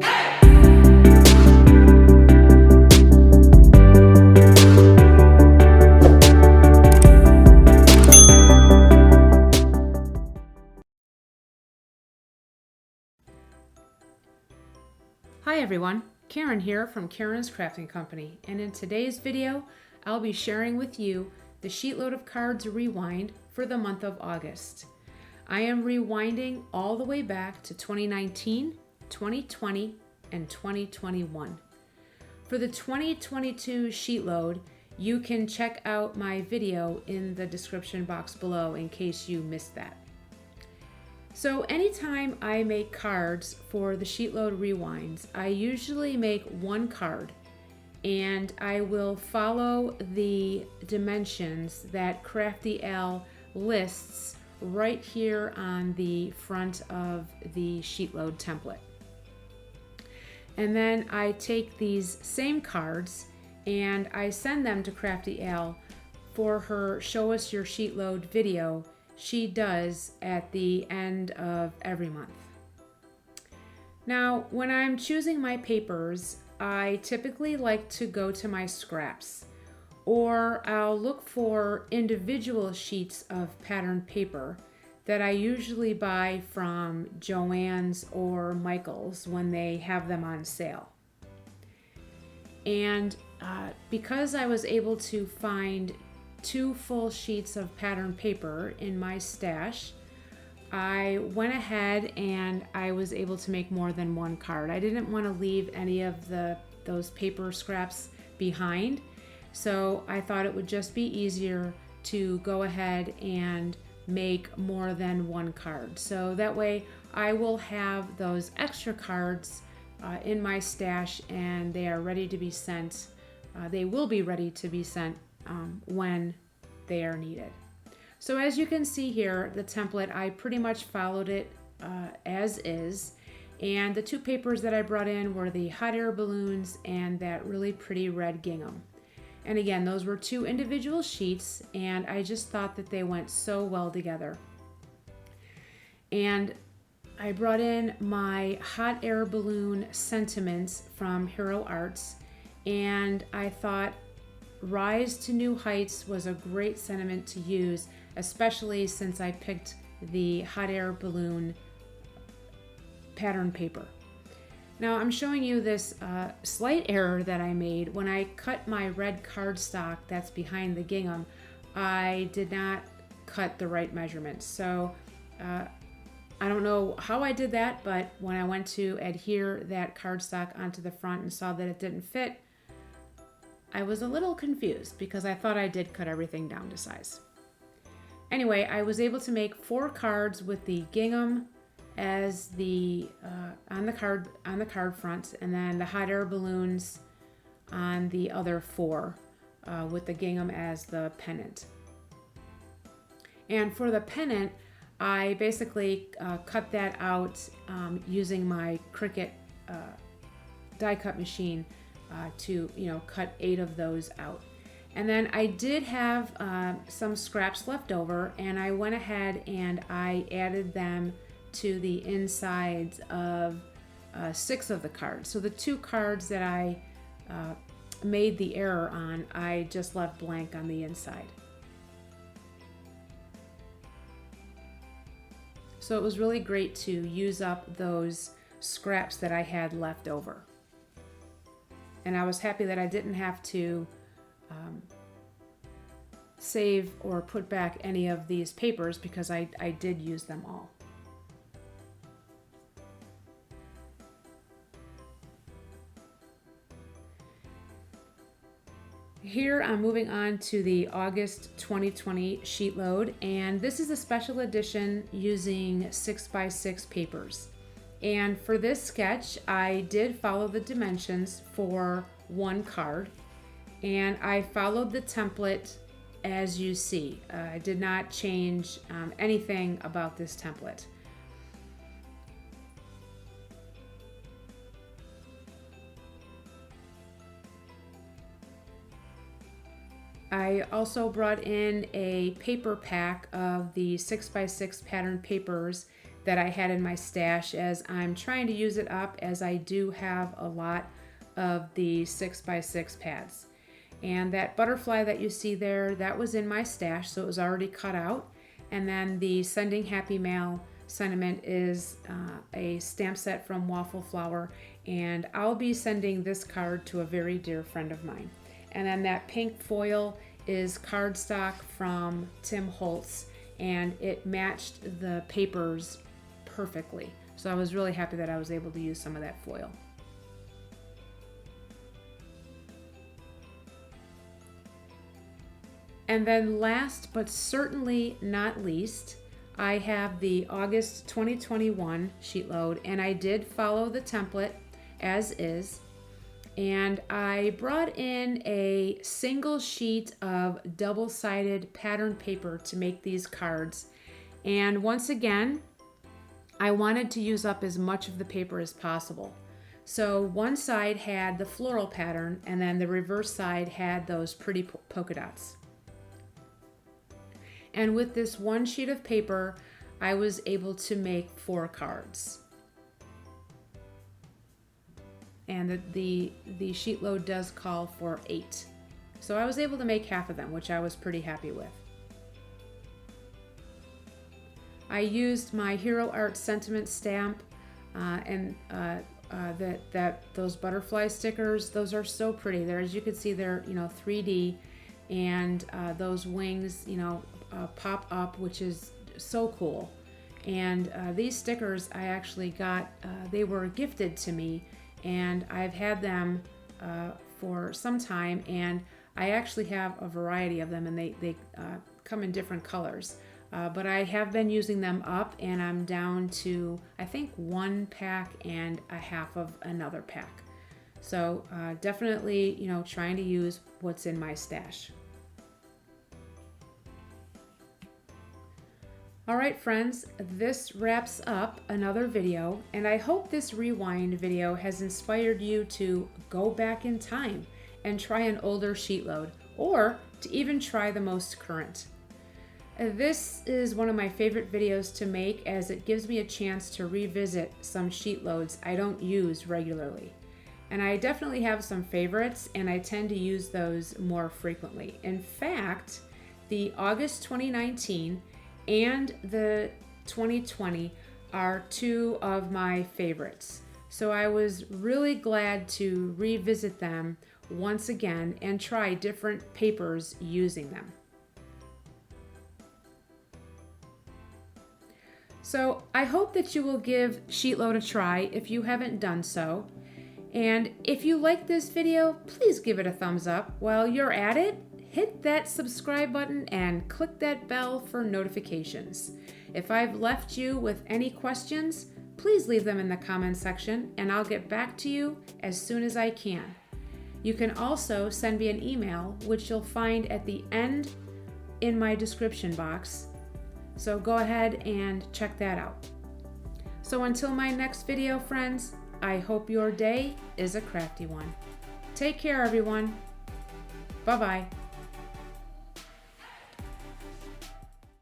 Hi everyone, Karen here from Karen's Crafting Company, and in today's video I'll be sharing with you the Sheetload of Cards Rewind for the month of August. I am rewinding all the way back to 2019, 2020, and 2021. For the 2022 Sheetload, you can check out my video in the description box below in case you missed that. So anytime I make cards for the Sheetload Rewinds, I usually make one card and I will follow the dimensions that Crafty lists right here on the front of the Sheetload template. And then I take these same cards and I send them to Crafty for her Show Us Your Sheetload video she does at the end of every month. Now, when I'm choosing my papers, I typically like to go to my scraps, or I'll look for individual sheets of patterned paper that I usually buy from Joann's or Michael's when they have them on sale. And because I was able to find 2 full sheets of patterned paper in my stash, I went ahead and I was able to make more than one card. I didn't want to leave any of those paper scraps behind, so I thought it would just be easier to go ahead and make more than one card. So that way I will have those extra cards in my stash and they are ready to be sent. They will be ready to be sent when they are needed. So as you can see here, the template, I pretty much followed it as is. And the 2 papers that I brought in were the hot air balloons and that really pretty red gingham. And again, those were 2 individual sheets and I just thought that they went so well together. And I brought in my hot air balloon sentiments from Hero Arts, and I thought Rise to New Heights was a great sentiment to use, especially since I picked the hot air balloon pattern paper. Now I'm showing you this slight error that I made. When I cut my red cardstock that's behind the gingham, I did not cut the right measurements. So I don't know how I did that, but when I went to adhere that cardstock onto the front and saw that it didn't fit, I was a little confused because I thought I did cut everything down to size. Anyway, I was able to make 4 cards with the gingham as the on the card front, and then the hot air balloons on the other 4 with the gingham as the pennant. And for the pennant, I basically cut that out using my Cricut die cut machine to cut 8 of those out. And then I did have some scraps left over, and I went ahead and I added them to the insides of 6 of the cards. So the 2 cards that I made the error on, I just left blank on the inside. So it was really great to use up those scraps that I had left over. And I was happy that I didn't have to save or put back any of these papers because I did use them all. Here I'm moving on to the August 2020 Sheetload, and this is a special edition using 6x6 papers. And for this sketch, I did follow the dimensions for one card, and I followed the template as you see. I did not change anything about this template. I also brought in a paper pack of the 6x6 pattern papers that I had in my stash, as I'm trying to use it up, as I do have a lot of the 6x6 pads. And that butterfly that you see there, that was in my stash, so it was already cut out. And then the Sending Happy Mail sentiment is a stamp set from Waffle Flower, and I'll be sending this card to a very dear friend of mine. And then that pink foil is cardstock from Tim Holtz, and it matched the papers perfectly. So I was really happy that I was able to use some of that foil. And then last but certainly not least, I have the August 2021 sheet load, and I did follow the template as is. And I brought in a single sheet of double-sided pattern paper to make these cards. And once again, I wanted to use up as much of the paper as possible. So one side had the floral pattern, and then the reverse side had those pretty polka dots. And with this one sheet of paper, I was able to make 4 cards. And the sheet load does call for 8. So I was able to make half of them, which I was pretty happy with. I used my Hero Art sentiment stamp and those butterfly stickers. Those are so pretty. There, as you can see, they're 3D, and those wings pop up, which is so cool. And these stickers I actually got, they were gifted to me, and I've had them for some time, and I actually have a variety of them, and they come in different colors. But I have been using them up, and I'm down to, I think, 1 pack and a half of another pack. So definitely, trying to use what's in my stash. All right, friends, this wraps up another video, and I hope this rewind video has inspired you to go back in time and try an older sheet load, or to even try the most current. This is one of my favorite videos to make, as it gives me a chance to revisit some sheet loads I don't use regularly. And I definitely have some favorites, and I tend to use those more frequently. In fact, the August 2019 and the 2020 are 2 of my favorites. So I was really glad to revisit them once again and try different papers using them. So I hope that you will give Sheetload a try if you haven't done so. And if you like this video, please give it a thumbs up. While you're at it, hit that subscribe button and click that bell for notifications. If I've left you with any questions, please leave them in the comment section, and I'll get back to you as soon as I can. You can also send me an email, which you'll find at the end in my description box. So go ahead and check that out. So until my next video, friends, I hope your day is a crafty one. Take care, everyone. Bye-bye.